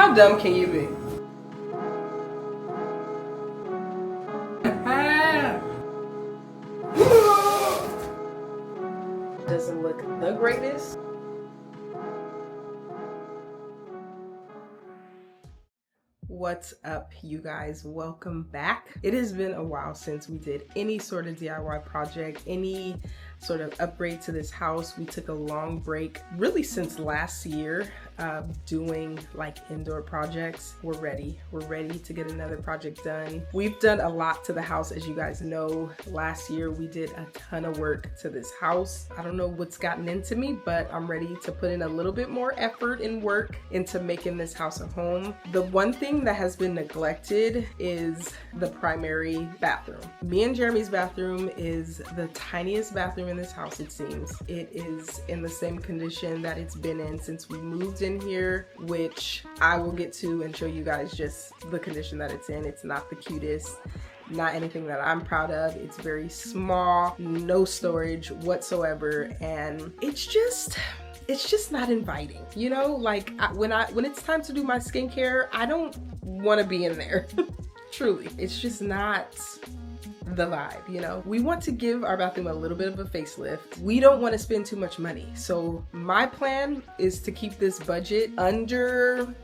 How dumb can you be? Doesn't look the greatest. What's up, you guys? Welcome back. It has been a while since we did any sort of DIY project, any sort of upgrade to this house. We took a long break, really since last year, doing like indoor projects. We're ready to get another project done. We've done a lot to the house, as you guys know. Last year we did a ton of work to this house. I don't know what's gotten into me, but I'm ready to put in a little bit more effort and work into making this house a home. The one thing that has been neglected is the primary bathroom. Me and Jeremy's bathroom is the tiniest bathroom in this house, it seems. It is in the same condition that it's been in since we moved in here, which I will get to and show you guys just the condition that it's in. It's not the cutest, not anything that I'm proud of. It's very small, no storage whatsoever, and it's just not inviting, you know? Like when it's time to do my skincare, I don't want to be in there. Truly, it's just not the vibe, you know? We want to give our bathroom a little bit of a facelift. We don't want to spend too much money. So my plan is to keep this budget under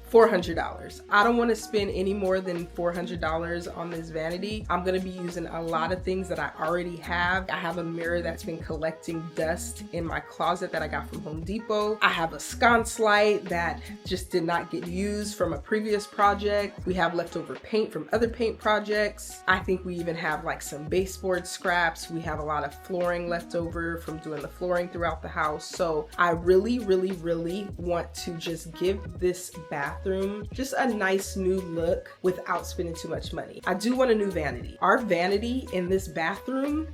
$400. I don't want to spend any more than $400 on this vanity. I'm going to be using a lot of things that I already have. I have a mirror that's been collecting dust in my closet that I got from Home Depot. I have a sconce light that just did not get used from a previous project. We have leftover paint from other paint projects. I think we even have like some baseboard scraps. We have a lot of flooring left over from doing the flooring throughout the house. So I really want to just give this bathroom just a nice new look without spending too much money. I do want a new vanity. Our vanity in this bathroom,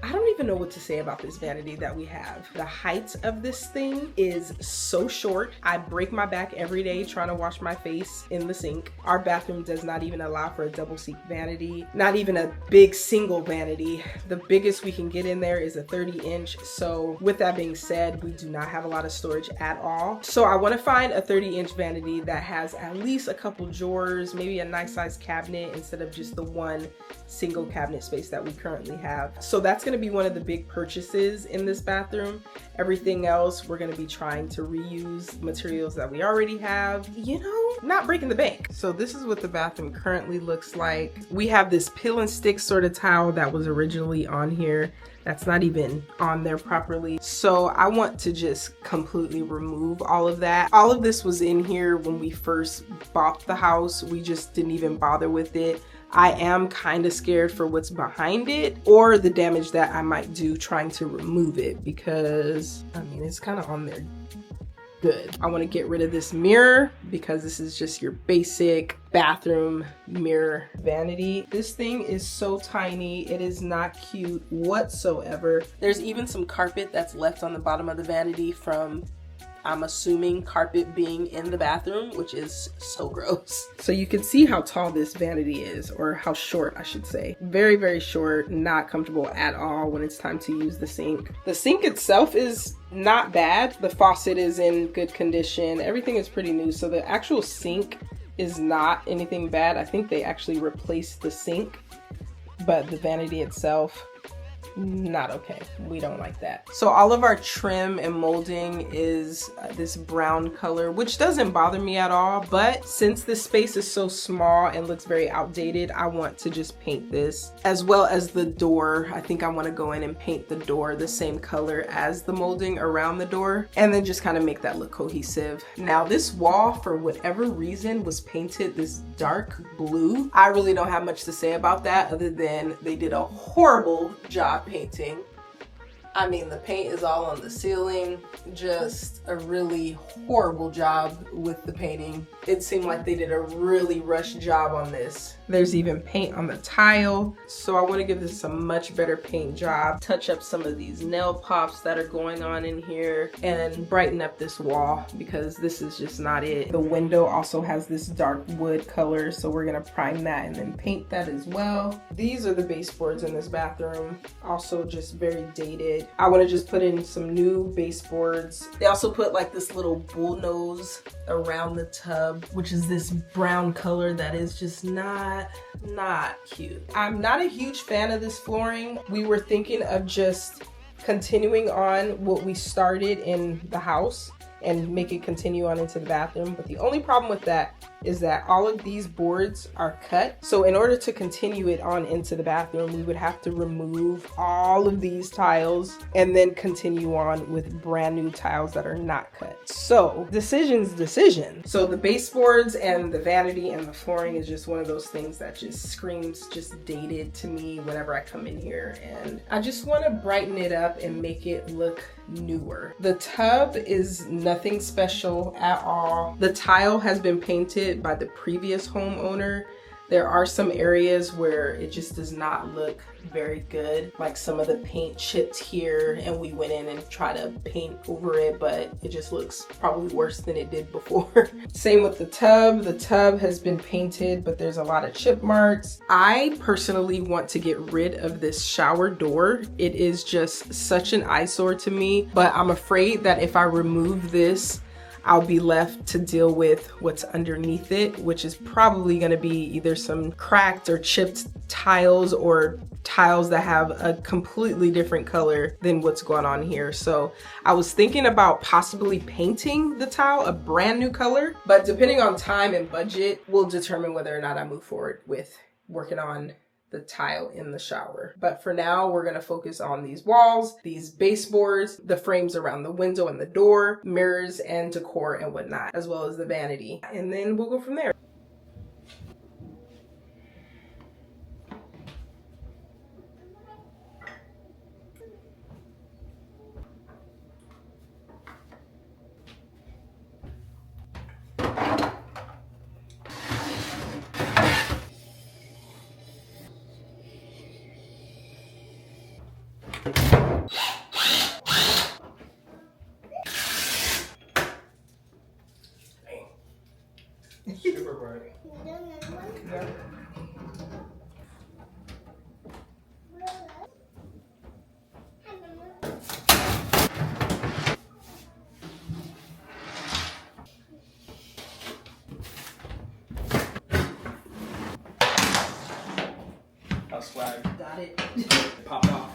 I don't even know what to say about this vanity that we have. The height of this thing is so short. I break my back every day trying to wash my face in the sink. Our bathroom does not even allow for a double sink vanity, not even a big single vanity. The biggest we can get in there is a 30-inch. So with that being said, we do not have a lot of storage at all. So I want to find a 30-inch vanity that has at least a couple drawers, maybe a nice sized cabinet instead of just the one single cabinet space that we currently have. So that's going to be one of the big purchases in this bathroom. Everything else, we're going to be trying to reuse materials that we already have, you know, not breaking the bank. So this is what the bathroom currently looks like. We have this peel and stick sort of towel that was originally on here that's not even on there properly. So I want to just completely remove all of that. All of this was in here when we first bought the house. We just didn't even bother with it. I am kind of scared for what's behind it or the damage that I might do trying to remove it, because I mean, it's kind of on there good. I want to get rid of this mirror because this is just your basic bathroom mirror vanity. This thing is so tiny. It is not cute whatsoever. There's even some carpet that's left on the bottom of the vanity from, I'm assuming, carpet being in the bathroom, which is so gross. So you can see how tall this vanity is, or how short I should say. Very short, not comfortable at all when it's time to use the sink. The sink itself is not bad. The faucet is in good condition. Everything is pretty new. So the actual sink is not anything bad. I think they actually replaced the sink, but the vanity itself, not okay. We don't like that. So all of our trim and molding is this brown color, which doesn't bother me at all, but since this space is so small and looks very outdated, I want to just paint this, as well as the door. I think I want to go in and paint the door the same color as the molding around the door, and then just kind of make that look cohesive. Now this wall, for whatever reason, was painted this dark blue. I really don't have much to say about that other than they did a horrible job painting. I mean, the paint is all on the ceiling. Just a really horrible job with the painting. It seemed like they did a really rushed job on this. There's even paint on the tile. So I want to give this a much better paint job. Touch up some of these nail pops that are going on in here and brighten up this wall, because this is just not it. The window also has this dark wood color, so we're gonna prime that and then paint that as well. These are the baseboards in this bathroom. Also just very dated. started. I want to just put in some new baseboards. They also put like this little bull nose around the tub, which is this brown color that is just not cute. I'm not a huge fan of this flooring. We were thinking of just continuing on what we started in the house and make it continue on into the bathroom. But the only problem with that is that all of these boards are cut. So in order to continue it on into the bathroom, we would have to remove all of these tiles and then continue on with brand new tiles that are not cut. So decision. So the baseboards and the vanity and the flooring is just one of those things that just screams just dated to me whenever I come in here. And I just want to brighten it up and make it look newer. The tub is nothing special at all. The tile has been painted by the previous homeowner. There are some areas where it just does not look very good, like some of the paint chipped here, and we went in and tried to paint over it, but it just looks probably worse than it did before. Same with the tub. The tub has been painted, but there's a lot of chip marks. I personally want to get rid of this shower door. It is just such an eyesore to me, but I'm afraid that if I remove this, I'll be left to deal with what's underneath it, which is probably gonna be either some cracked or chipped tiles or tiles that have a completely different color than what's going on here. So I was thinking about possibly painting the tile a brand new color, but depending on time and budget, we'll determine whether or not I move forward with working on the tile in the shower. But for now, we're gonna focus on these walls, these baseboards, the frames around the window and the door, mirrors and decor and whatnot, as well as the vanity. And then we'll go from there. Super bright. Yeah. That's swag. Got it. Popped off.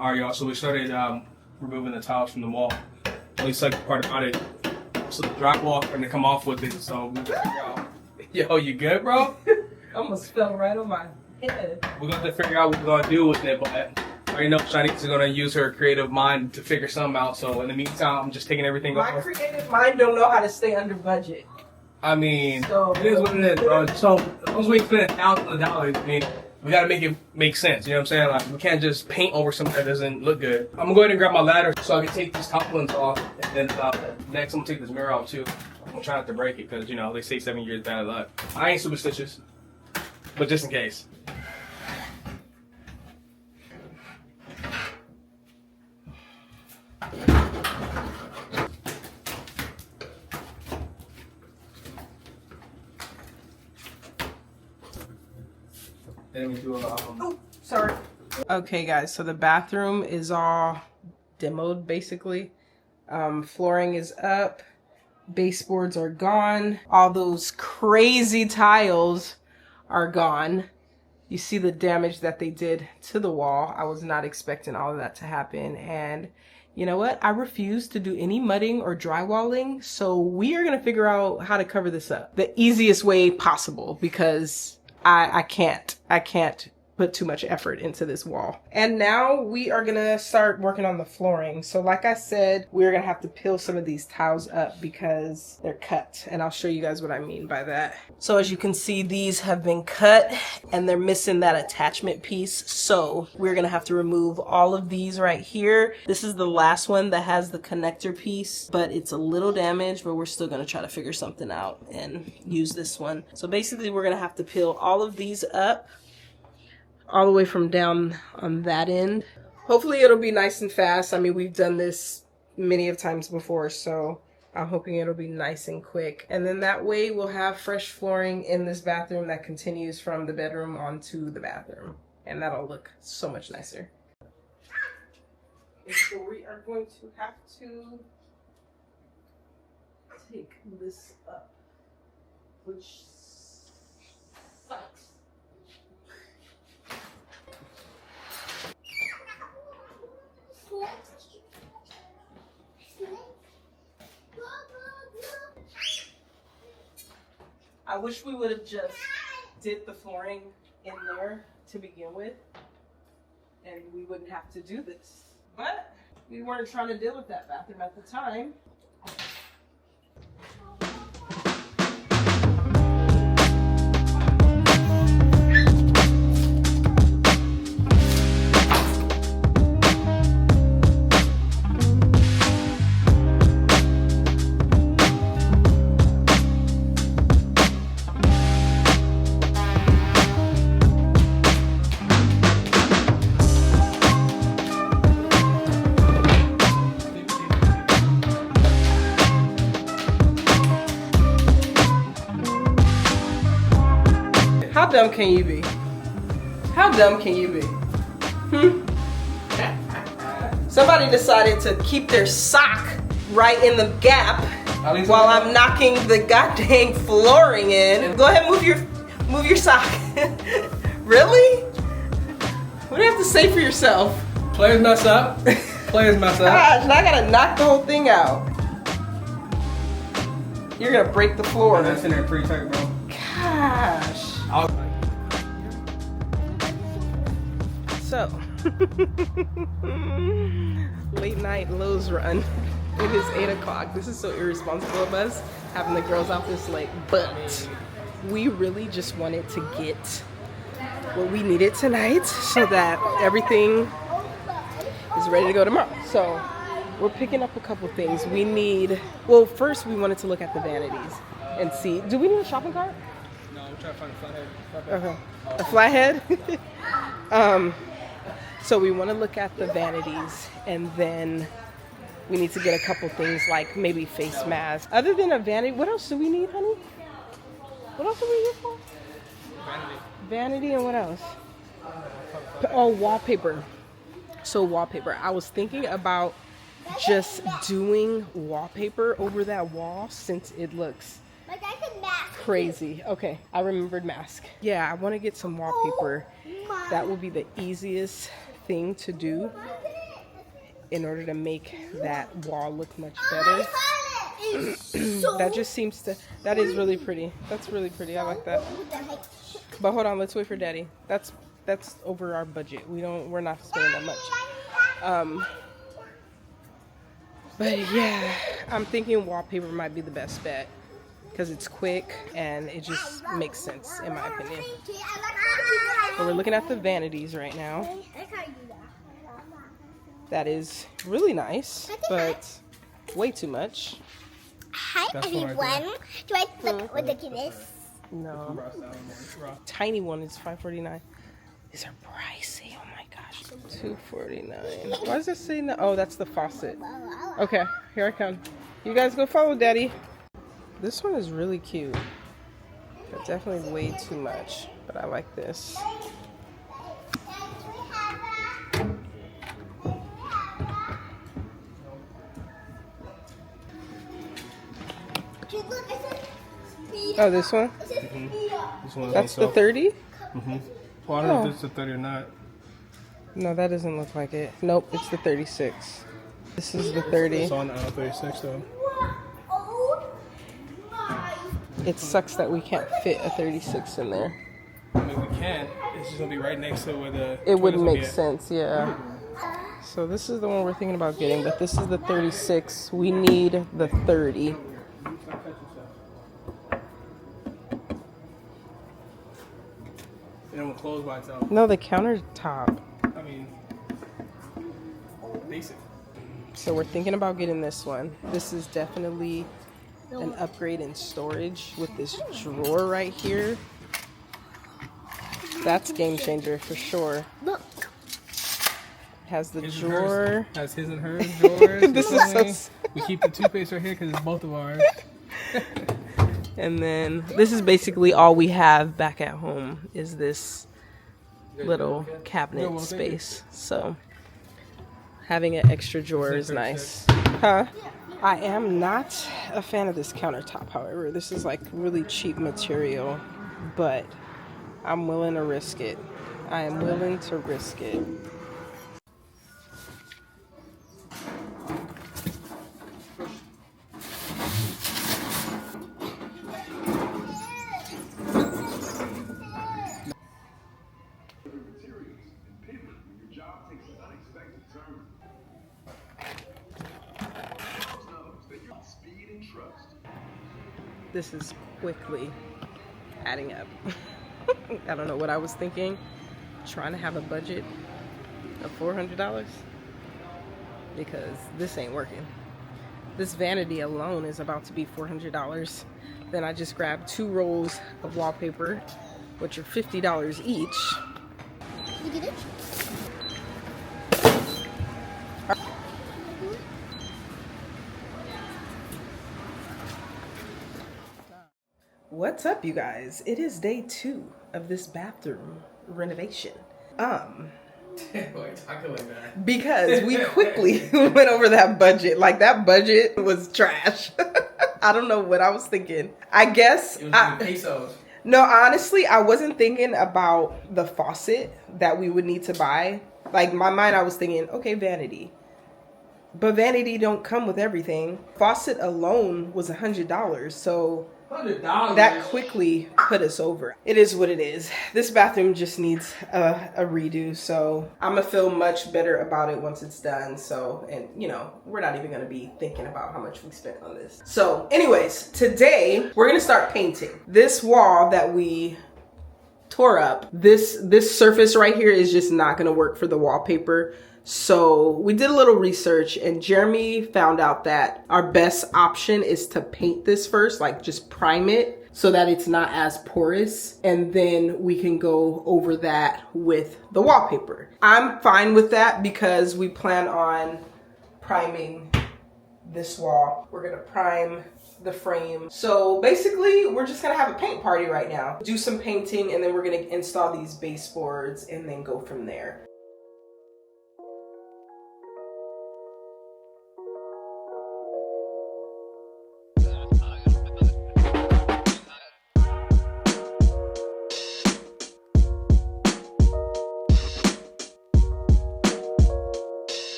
Alright, y'all, so we started removing the tiles from the wall. At least like the part about it. So the drywall starting to come off with it, so we gotta figure out. Yo, you good, bro? Almost fell right on my head. We're gonna have to figure out what we're gonna do with it, but I already know Shanice is gonna use her creative mind to figure something out. So in the meantime, I'm just taking everything My off. creative mind don't know how to stay under budget. I mean, So- it is what it is, bro. So as long as we spend $1,000, I mean, we gotta make it make sense. You know what I'm saying? Like, we can't just paint over something that doesn't look good. I'm gonna go ahead and grab my ladder so I can take these top ones off, and then next I'm gonna take this mirror off too. I'm gonna try not to break it because, you know, they say 7 years bad luck. I ain't superstitious, but just in case. Then we do a Oh, sorry. Okay, guys, so the bathroom is all demoed, basically. Flooring is up. Baseboards are gone. All those crazy tiles are gone. You see the damage that they did to the wall. I was not expecting all of that to happen. And you know what? I refuse to do any mudding or drywalling. So we are going to figure out how to cover this up the easiest way possible, because I can't put too much effort into this wall. And now we are gonna start working on the flooring. So like I said, we're gonna have to peel some of these tiles up because they're cut, and I'll show you guys what I mean by that. So as you can see, these have been cut and they're missing that attachment piece. So we're gonna have to remove all of these right here. This is the last one that has the connector piece, but it's a little damaged, but we're still gonna try to figure something out and use this one. So basically we're gonna have to peel all of these up all the way from down on that end. Hopefully it'll be nice and fast. I mean, we've done this many of times before, so I'm hoping it'll be nice and quick. And then that way we'll have fresh flooring in this bathroom that continues from the bedroom onto the bathroom. And that'll look so much nicer. And so we are going to have to take this up, which sucks. I wish we would have just did the flooring in there to begin with, and we wouldn't have to do this. But we weren't trying to deal with that bathroom at the time. How dumb can you be? How dumb can you be? Somebody decided to keep their sock right in the gap while I'm knocking the goddamn flooring in. Go ahead, move your sock. Really? What do you have to say for yourself? Players mess up. Players mess up. Gosh, and I gotta knock the whole thing out. You're gonna break the floor. That's in there pretty tight, bro. Gosh. So, late night Lowe's run. It is 8 o'clock. This is so irresponsible of us having the girls out this late, but we really just wanted to get what we needed tonight so that everything is ready to go tomorrow. So we're picking up a couple things. We need, well, first we wanted to look at the vanities and see, do we need a shopping cart? No, I'm trying to find a flathead. Okay. A flathead? So we want to look at the vanities, and then we need to get a couple things like maybe face masks. Other than a vanity, what else do we need, honey? What else are we here for? Vanity. Vanity, and what else? Oh, wallpaper. So wallpaper. I was thinking about just doing wallpaper over that wall since it looks crazy. Okay, I remembered mask. Yeah, I want to get some wallpaper. That will be the easiest thing to do in order to make that wall look much better. That just seems to, that is really pretty. That's really pretty. I like that. But hold on, let's wait for Daddy. That's over our budget. We're not spending that much. But yeah, I'm thinking wallpaper might be the best bet because it's quick and it just makes sense in my opinion. So we're looking at the vanities right now. That is really nice, but way too much. Hi everyone. Do I look ridiculous? No. Tiny one is $5.49. These are pricey. Oh my gosh. $2.49. Why does it say no? Oh, that's the faucet. Okay, here I come. You guys go follow Daddy. This one is really cute. But definitely way too much. But I like this. Oh, this one? This one That's the 30? Well, I don't know if it's the 30 or not. No, that doesn't look like it. Nope, it's the 36. This is the 30. It's on 36 though. It sucks that we can't fit a 36 in there. I mean, we can. It's just gonna be right next to where the. It would toilets will be make at. sense, yeah. So this is the one we're thinking about getting, but this is the 36. We need the 30. It won't close by itself. No, the countertop. I mean, basic. So we're thinking about getting this one. This is definitely an upgrade in storage with this drawer right here. That's game changer for sure. Look. It has the His and drawer. hers. Has his and hers drawers. This is so s- We keep the toothpaste right here because it's both of ours. And then this is basically all we have back at home is this little cabinet space. So having an extra drawer is nice. Huh? I am not a fan of this countertop, however. This is like really cheap material, but I'm willing to risk it. I am willing to risk it. This is quickly adding up. I don't know what I was thinking. Trying to have a budget of $400 because this ain't working. This vanity alone is about to be $400. Then I just grabbed 2 rolls of wallpaper, which are $50 each. You did it? What's up, you guys? It is day 2 of this bathroom renovation. Because we quickly went over that budget. Like, that budget was trash. I don't know what I was thinking. I guess It was pesos. no, honestly, I wasn't thinking about the faucet that we would need to buy. Like, in my mind, I was thinking, okay, vanity. But vanity don't come with everything. Faucet alone was $100, so $100. that quickly put us over. It is what it is. This bathroom just needs a redo, so I'm gonna feel much better about it once it's done. So, and you know, we're not even gonna be thinking about how much we spent on this. So anyways, today we're gonna start painting. This wall that we tore up, this surface right here is just not gonna work for the wallpaper. So we did a little research and Jeremy found out that our best option is to paint this first, like just prime it so that it's not as porous. And then we can go over that with the wallpaper. I'm fine with that because we plan on priming this wall. We're gonna prime the frame. So basically we're just gonna have a paint party right now. Do some painting and then we're gonna install these baseboards and then go from there.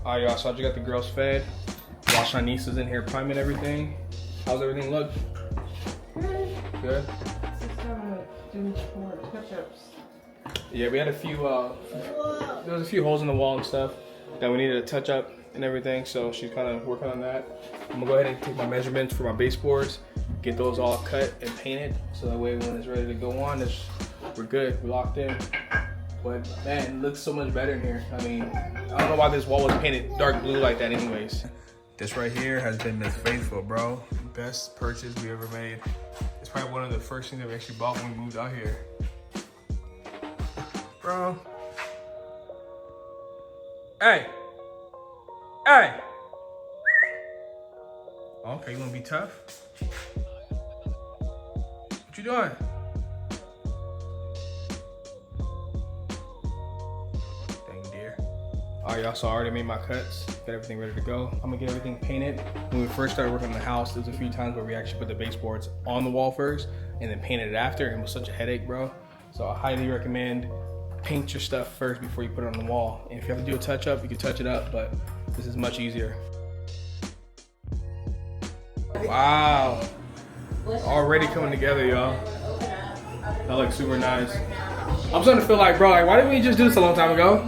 Alright, y'all, so I just got the girls fed. While Shanice is in here priming everything. How's everything look? Good? Yeah, we had a few, there was a few holes in the wall and stuff that we needed to touch up and everything, so she's kind of working on that. I'm gonna go ahead and take my measurements for my baseboards, get those all cut and painted, so that way when it's ready to go on, we're good, we're locked in. But man, it looks so much better in here. I mean, I don't know why this wall was painted dark blue like that anyways. This right here has been the faithful, bro. Best purchase we ever made. It's probably one of the first things that we actually bought when we moved out here. Bro. Hey. Hey. Okay, you wanna be tough? What you doing? Alright, y'all, so I already made my cuts, got everything ready to go. I'm gonna get everything painted. When we first started working on the house, there was a few times where we actually put the baseboards on the wall first and then painted it after, and it was such a headache, bro. So I highly recommend paint your stuff first before you put it on the wall. And if you have to do a touch up, you can touch it up, but this is much easier. Wow. Already coming together, y'all. That looks super nice. I'm starting to feel like, bro, like, why didn't we just do this a long time ago?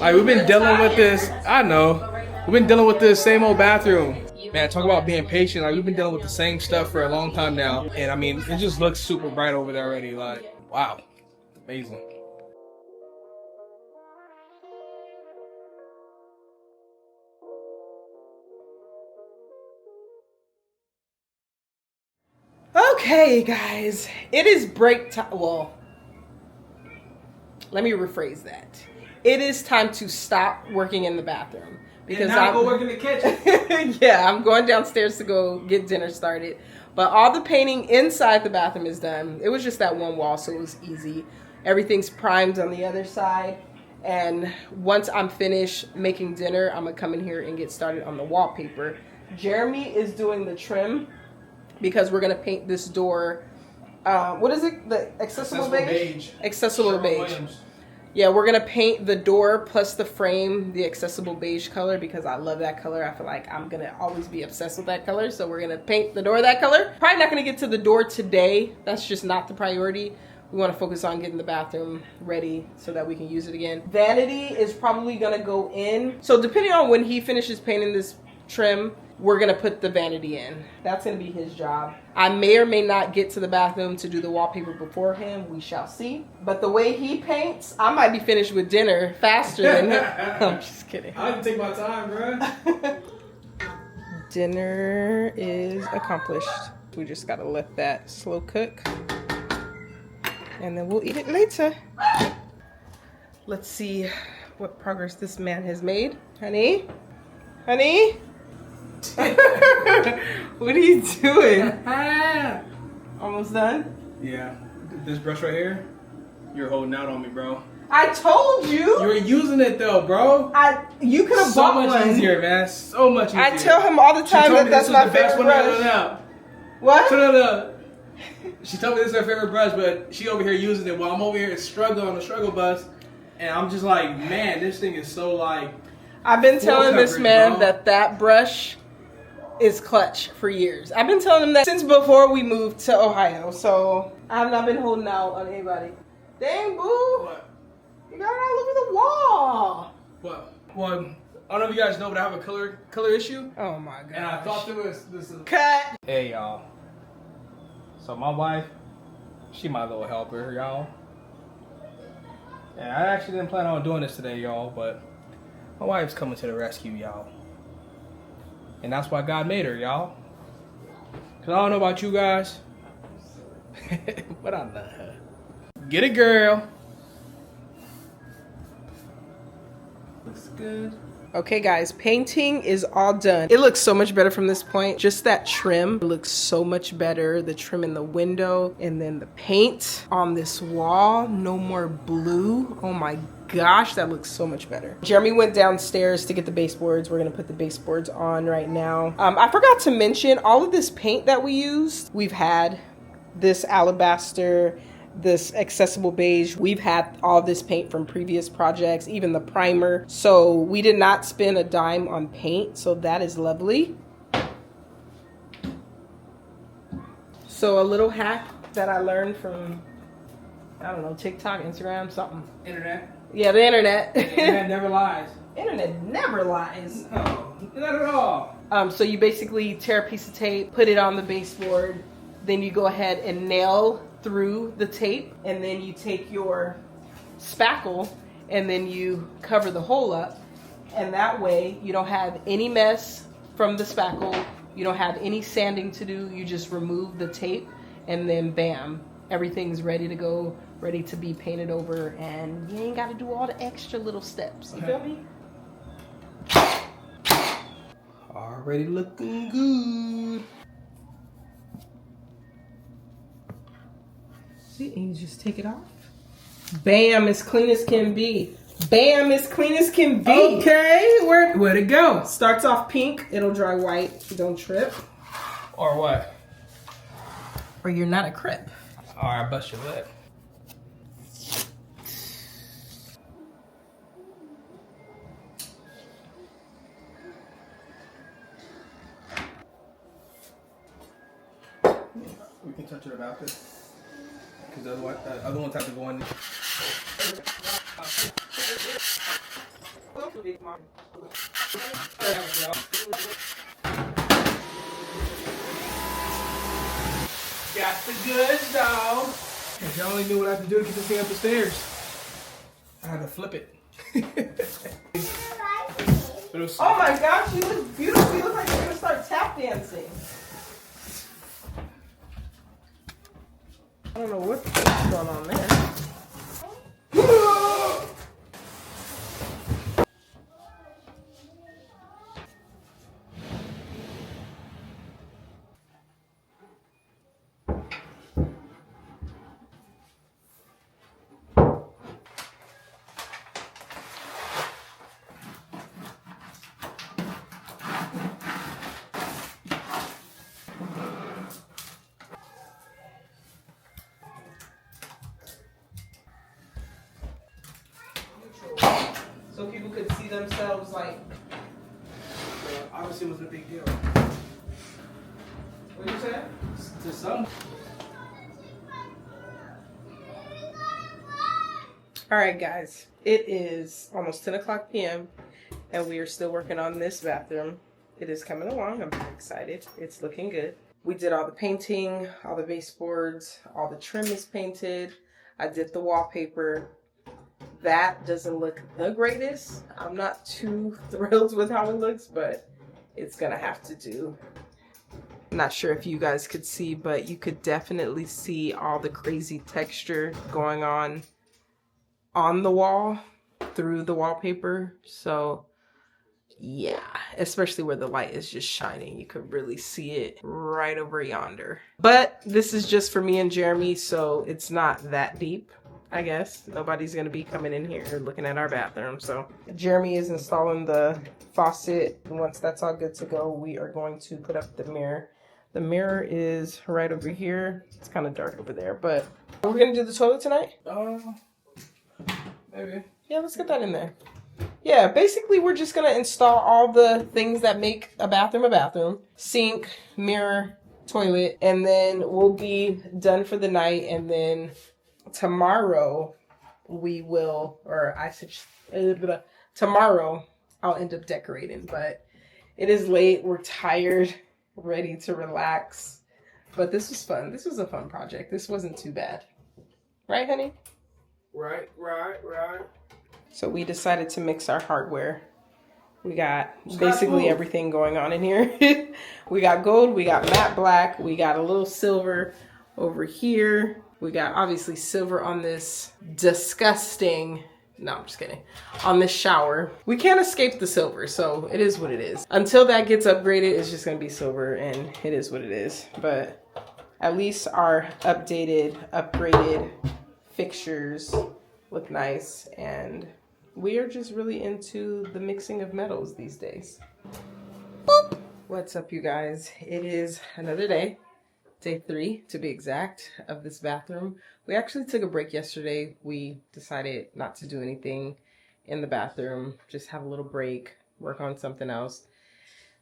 Like, we've been dealing with this. I know. We've been dealing with this same old bathroom. Man, talk about being patient. Like, we've been dealing with the same stuff for a long time now. And I mean, it just looks super bright over there already. Like, wow. Amazing. Okay, guys, it is break time. Well, let me rephrase that. It is time to stop working in the bathroom because I'm go work in the kitchen. Yeah, I'm going downstairs to go get dinner started. But all the painting inside the bathroom is done. It was just that one wall, so it was easy. Everything's primed on the other side. And once I'm finished making dinner, I'm gonna come in here and get started on the wallpaper. Jeremy is doing the trim because we're gonna paint this door. What is it? The accessible beige? Accessible beige. Yeah, we're gonna paint the door plus the frame the accessible beige color because I love that color. I feel like I'm gonna always be obsessed with that color. So we're gonna paint the door that color. Probably not gonna get to the door today. That's just not the priority. We want to focus on getting the bathroom ready so that we can use it again. Vanity is probably gonna go in. So depending on when he finishes painting this trim, we're gonna put the vanity in. That's gonna be his job. I may or may not get to the bathroom to do the wallpaper before him. We shall see. But the way he paints, I might be finished with dinner faster than him. I'm just kidding. I can take my time, bro. Dinner is accomplished. We just gotta let that slow cook. And then we'll eat it later. Let's see what progress this man has made. Honey? Honey? What are you doing? Almost done? Yeah. This brush right here, you're holding out on me, bro. I told you. You were using it though, bro. You could have so bought much one. easier, man. So much easier. I tell him all the time that that's my favorite brush. No. What? No. She told me this is her favorite brush, but she over here using it while I'm over here struggling on the struggle bus. And I'm just like, man, this thing is so like... I've been telling this man bro. that brush is clutch for years. I've been telling him that since before we moved to Ohio. So I have not been holding out on anybody. Dang, boo. What? You got it all over the wall. What? Well, I don't know if you guys know, but I have a color issue. Oh my god. And I thought this is... Cut. Hey, y'all. So my wife, she my little helper, y'all. And I actually didn't plan on doing this today, y'all, but my wife's coming to the rescue, y'all. And that's why God made her, y'all. Cause I don't know about you guys, but I love her. Get it, girl. Looks good. Okay guys, painting is all done. It looks so much better from this point. Just that trim looks so much better. The trim in the window and then the paint on this wall. No more blue. Oh my gosh, that looks so much better. Jeremy went downstairs to get the baseboards. We're gonna put the baseboards on right now. I forgot to mention all of this paint that we used. We've had this alabaster, this accessible beige. We've had all this paint from previous projects, even the primer. So we did not spend a dime on paint. So that is lovely. So a little hack that I learned from, I don't know, TikTok, Instagram, something. Internet. Yeah, the internet. The internet never lies. Internet never lies. No, not at all. So you basically tear a piece of tape, put it on the baseboard, then you go ahead and nail through the tape, and then you take your spackle and then you cover the hole up, and that way you don't have any mess from the spackle, you don't have any sanding to do, you just remove the tape and then bam, everything's ready to go, ready to be painted over, and you ain't got to do all the extra little steps. You feel me? Already looking good. See, and you just take it off. Bam, as clean as can be. Bam, as clean as can be. Okay, where'd it go? Starts off pink, it'll dry white. Don't trip. Or what? Or you're not a crip. Alright, bust your lip. touch it about this. Because the other ones have to go in. Got the goods, dog. If y'all only knew what I had to do to get this thing up the stairs, I had to flip it. Oh my gosh, you look beautiful. You look like you're gonna start tap dancing. I don't know what's going on there. So people could see themselves like. Obviously, it wasn't a big deal. What you say? To some. All right, guys. It is almost 10 o'clock p.m. and we are still working on this bathroom. It is coming along. I'm very excited. It's looking good. We did all the painting, all the baseboards, all the trim is painted. I did the wallpaper. That doesn't look the greatest. I'm not too thrilled with how it looks, but it's gonna have to do. I'm not sure if you guys could see, but you could definitely see all the crazy texture going on the wall through the wallpaper. So yeah, especially where the light is just shining. You could really see it right over yonder. But this is just for me and Jeremy, so it's not that deep. I guess nobody's gonna be coming in here looking at our bathroom. So Jeremy is installing the faucet. Once that's all good to go, we are going to put up the mirror. The mirror is right over here. It's kind of dark over there, but we're gonna do the toilet tonight. Maybe. Yeah, let's get that in there. Yeah, basically we're just gonna install all the things that make a bathroom. Sink, mirror, toilet, and then we'll be done for the night. And then tomorrow we will, tomorrow I'll end up decorating, but it is late. We're tired, ready to relax. But this was fun. This was a fun project. This wasn't too bad. Right, honey? Right. So we decided to mix our hardware. We got basically everything going on in here. We got gold, we got matte black, we got a little silver over here. We got obviously silver on this disgusting, no, I'm just kidding, on this shower. We can't escape the silver, so it is what it is. Until that gets upgraded, it's just gonna be silver, and it is what it is. But at least our upgraded fixtures look nice, and we are just really into the mixing of metals these days. Boop. What's up, you guys? It is another day. Day 3 to be exact of this bathroom. We actually took a break yesterday. We decided not to do anything in the bathroom, just have a little break, work on something else.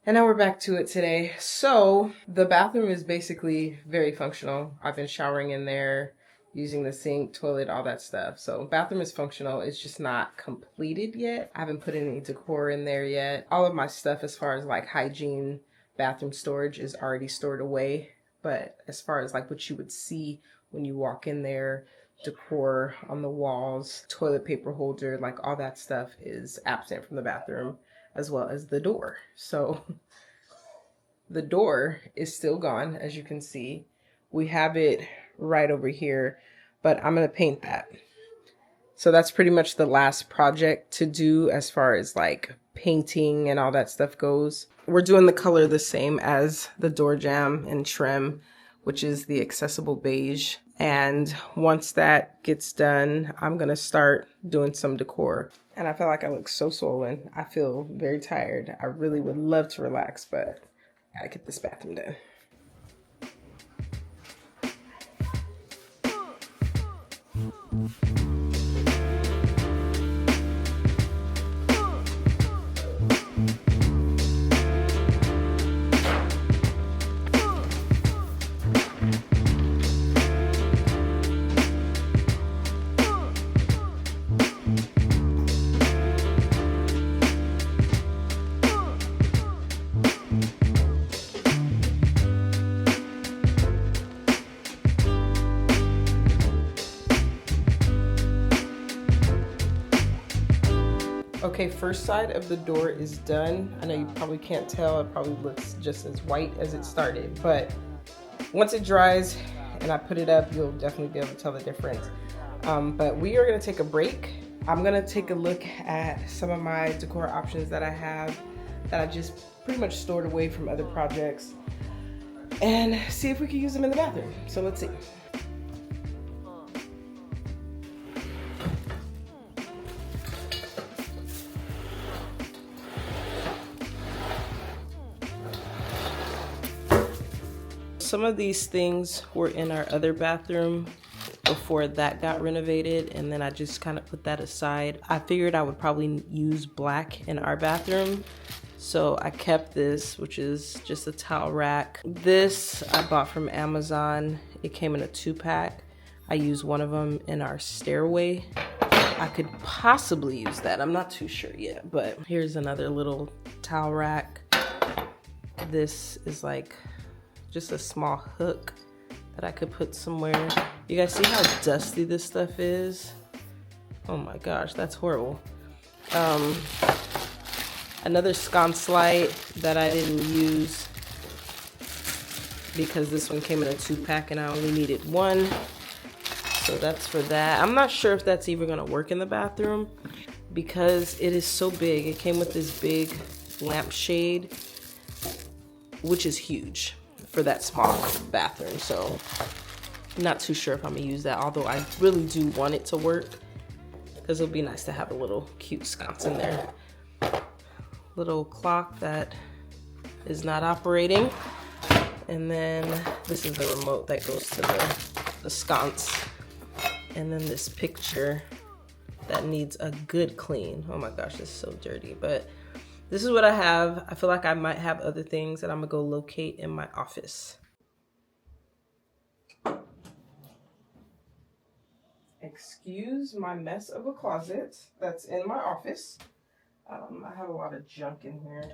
And now we're back to it today. So the bathroom is basically very functional. I've been showering in there, using the sink, toilet, all that stuff. So bathroom is functional. It's just not completed yet. I haven't put any decor in there yet. All of my stuff as far as like hygiene, bathroom storage is already stored away. But as far as like what you would see when you walk in there, decor on the walls, toilet paper holder, like all that stuff is absent from the bathroom, as well as the door. So the door is still gone, as you can see. We have it right over here, but I'm gonna paint that. So that's pretty much the last project to do as far as like painting and all that stuff goes. We're doing the color the same as the door jamb and trim, which is the accessible beige. And once that gets done, I'm gonna start doing some decor. And I feel like I look so swollen. I feel very tired. I really would love to relax, but I gotta get this bathroom done. Okay, first side of the door is done. I know you probably can't tell, it probably looks just as white as it started, but once it dries and I put it up, you'll definitely be able to tell the difference. But we are gonna take a break. I'm gonna take a look at some of my decor options that I have that I just pretty much stored away from other projects and see if we can use them in the bathroom. So let's see. Some of these things were in our other bathroom before that got renovated, and then I just kind of put that aside. I figured I would probably use black in our bathroom, so I kept this, which is just a towel rack. This I bought from Amazon. It came in a 2-pack. I used one of them in our stairway. I could possibly use that. I'm not too sure yet, but here's another little towel rack. This is like just a small hook that I could put somewhere. You guys see how dusty this stuff is? Oh my gosh, that's horrible. Another sconce light that I didn't use because this one came in a 2-pack and I only needed one. So that's for that. I'm not sure if that's even gonna work in the bathroom because it is so big. It came with this big lampshade, which is huge for that small bathroom, so I'm not too sure if I'm gonna use that, although I really do want it to work because it'll be nice to have a little cute sconce in there. Little clock that is not operating, and then this is the remote that goes to the sconce, and then this picture that needs a good clean. Oh my gosh, this is so dirty, but this is what I have. I feel like I might have other things that I'm gonna go locate in my office. Excuse my mess of a closet that's in my office. I have a lot of junk in here.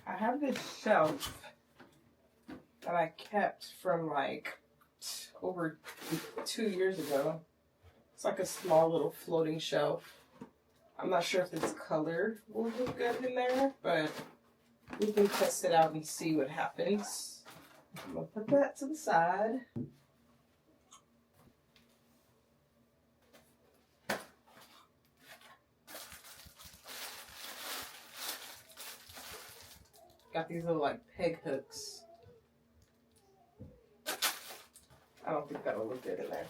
I have this shelf that I kept from like over 2 years ago. It's like a small little floating shelf. I'm not sure if this color will look good in there, but we can test it out and see what happens. I'm gonna put that to the side. Got these little like peg hooks. I don't think that'll look good in there.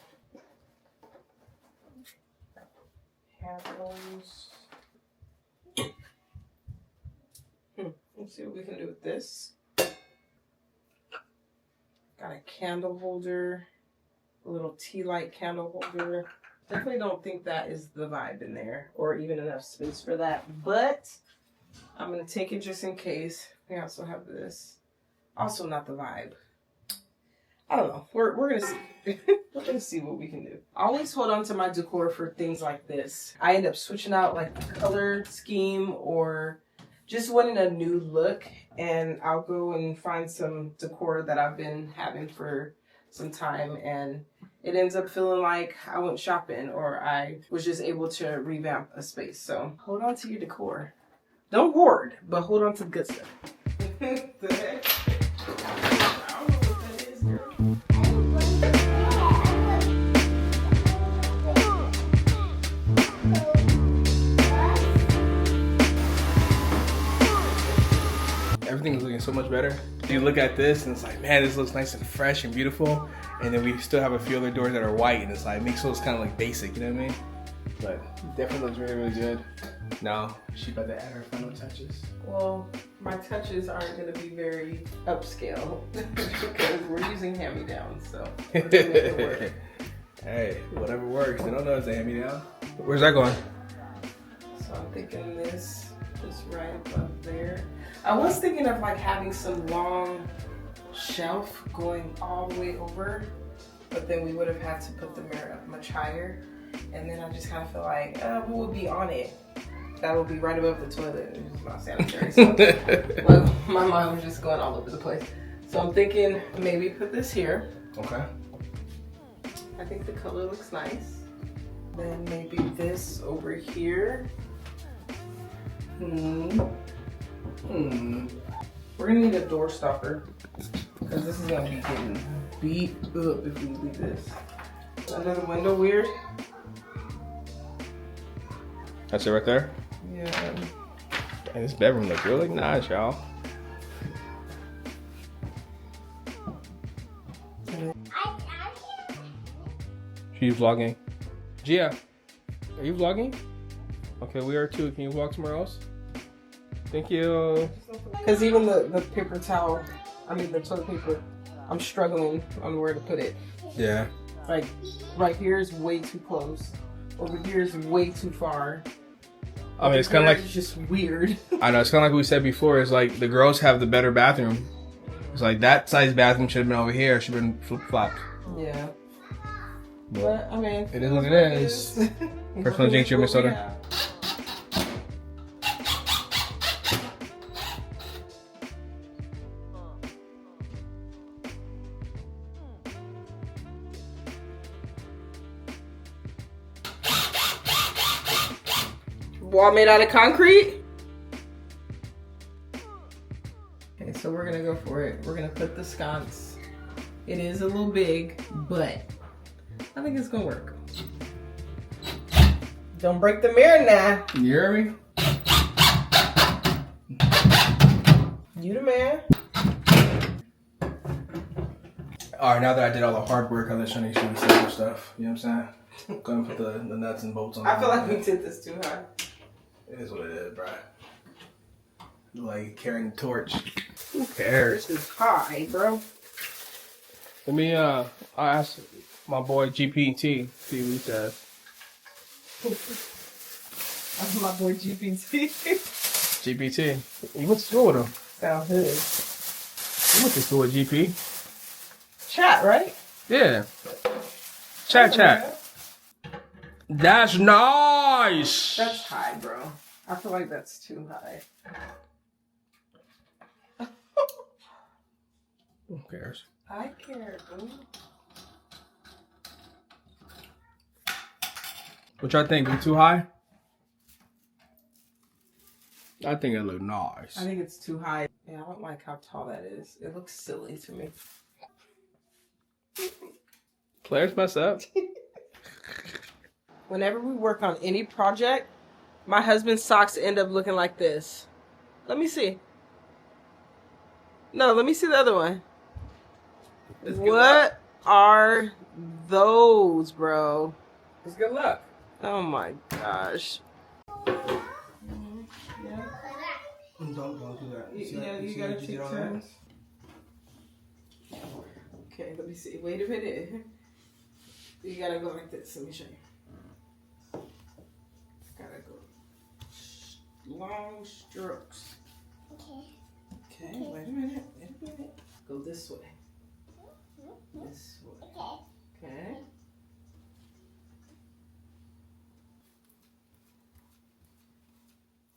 Candles. Let's see what we can do with this. Got a candle holder, a little tea light candle holder. Definitely don't think that is the vibe in there, or even enough space for that, but I'm gonna take it just in case. We also have this. Also not the vibe. I don't know. We're gonna see. We're gonna see what we can do. I always hold on to my decor for things like this. I end up switching out like the color scheme or just wanting a new look, and I'll go and find some decor that I've been having for some time, and it ends up feeling like I went shopping or I was just able to revamp a space. So hold on to your decor. Don't hoard, but hold on to the good stuff. The heck? I don't know what that is, girl. Everything is looking so much better. You look at this and it's like, man, this looks nice and fresh and beautiful. And then we still have a few other doors that are white, and it's like, it makes those kind of like basic, you know what I mean? But definitely looks really, really good. Now, she about to add her final touches. Well, my touches aren't going to be very upscale because we're using hand-me-downs, so we're gonna make it work. Hey, whatever works. They don't know it's a hand-me-down. Where's that going? So I'm thinking this just right above there. I was thinking of like having some long shelf going all the way over, but then we would have had to put the mirror up much higher. And then I just kind of feel like, what would be on it? That would be right above the toilet. It's not sanitary. So well, my mind was just going all over the place. So I'm thinking maybe put this here. Okay. I think the color looks nice. Then maybe this over here. We're gonna need a door stopper because this is gonna be getting beat up if we leave this. Under the window weird. That's it right there? Yeah. And this bedroom looks really nice, y'all. She's vlogging. Gia, are you vlogging? Okay, we are too. Can you vlog somewhere else? Thank you. Because even the paper towel, I mean the toilet paper, I'm struggling on where to put it. Yeah. Like, right here is way too close. Over here is way too far. I mean, it's kind of like... It's just weird. I know, it's kind of like we said before. It's like the girls have the better bathroom. It's like that size bathroom should have been over here. Should have been flip-flopped. Yeah. But, I mean... It is what it is. Personal jinx, your Minnesota. Wall made out of concrete? Okay, so we're gonna go for it. We're gonna put the sconce. It is a little big, but I think it's gonna work. Don't break the mirror now. You hear me? You the man. Alright, now that I did all the hard work, I'm just trying to show the simple stuff. You know what I'm saying? Go and put the nuts and bolts on. I feel like we did this too high. It is what it is, bro. Like carrying the torch. Who cares? This is high, bro. Let me I asked my boy GPT, see what he says. I'm my boy GPT. GPT. You went to school with him. Sound hood. You went to school with GP. Chat, right? Yeah. Chat. That's nice. That's high, bro. I feel like that's too high. Who cares? I care, bro. What y'all think? We too high? I think it look nice. I think it's too high. Yeah, I don't like how tall that is. It looks silly to me. Players mess up. Whenever we work on any project, my husband's socks end up looking like this. Let me see. No, let me see the other one. What are those, bro? It's good luck. Oh my gosh. Don't do that. You gotta take turns. Okay, let me see. Wait a minute. You gotta go like this. Let me show you. Gotta go long strokes. Okay, wait a minute. Go this way. This way. Okay.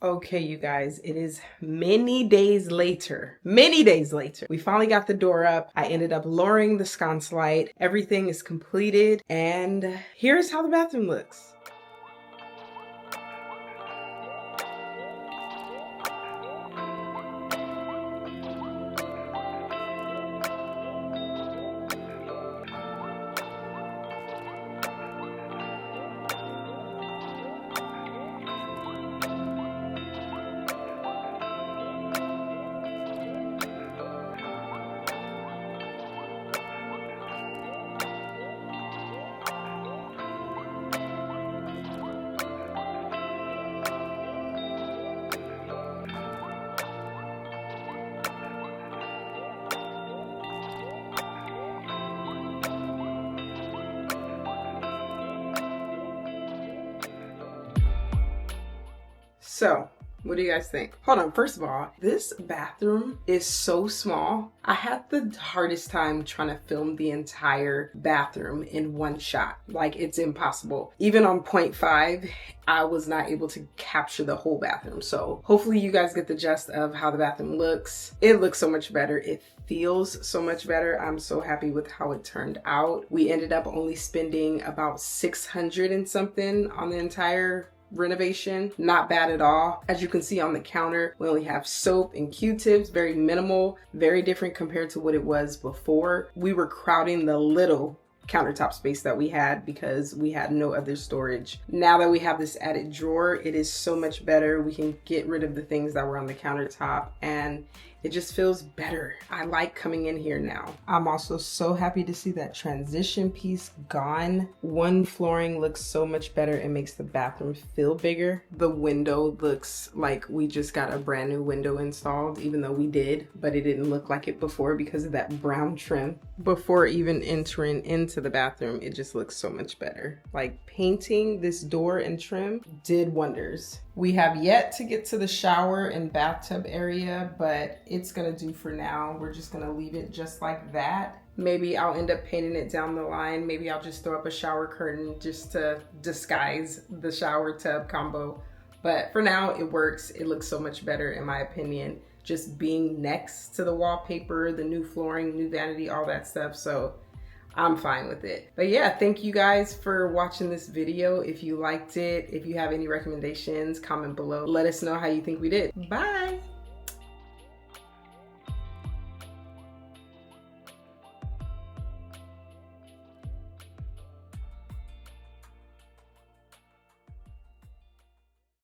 Okay, you guys, it is many days later. We finally got the door up. I ended up lowering the sconce light. Everything is completed, and here's how the bathroom looks. So, What do you guys think? Hold on, first of all, this bathroom is so small. I had the hardest time trying to film the entire bathroom in one shot. Like, it's impossible. Even on 0.5, I was not able to capture the whole bathroom. So hopefully you guys get the gist of how the bathroom looks. It looks so much better. It feels so much better. I'm so happy with how it turned out. We ended up only spending about 600 and something on the entire renovation. Not bad at all. As you can see on the counter, we only have soap and Q-tips, very minimal, very different compared to what it was before. We were crowding the little countertop space that we had because we had no other storage. Now that we have this added drawer, it is so much better. We can get rid of the things that were on the countertop and it just feels better. I like coming in here now. I'm also so happy to see that transition piece gone. One flooring looks so much better. It makes the bathroom feel bigger. The window looks like we just got a brand new window installed, even though we did, but it didn't look like it before because of that brown trim. Before even entering into the bathroom, it just looks so much better. Like, painting this door and trim did wonders. We have yet to get to the shower and bathtub area, but it's gonna do for now. We're just gonna leave it just like that. Maybe I'll end up painting it down the line. Maybe I'll just throw up a shower curtain just to disguise the shower tub combo. But for now, it works. It looks so much better in my opinion. Just being next to the wallpaper, the new flooring, new vanity, all that stuff. So I'm fine with it. But yeah, thank you guys for watching this video. If you liked it, if you have any recommendations, comment below. Let us know how you think we did. Bye.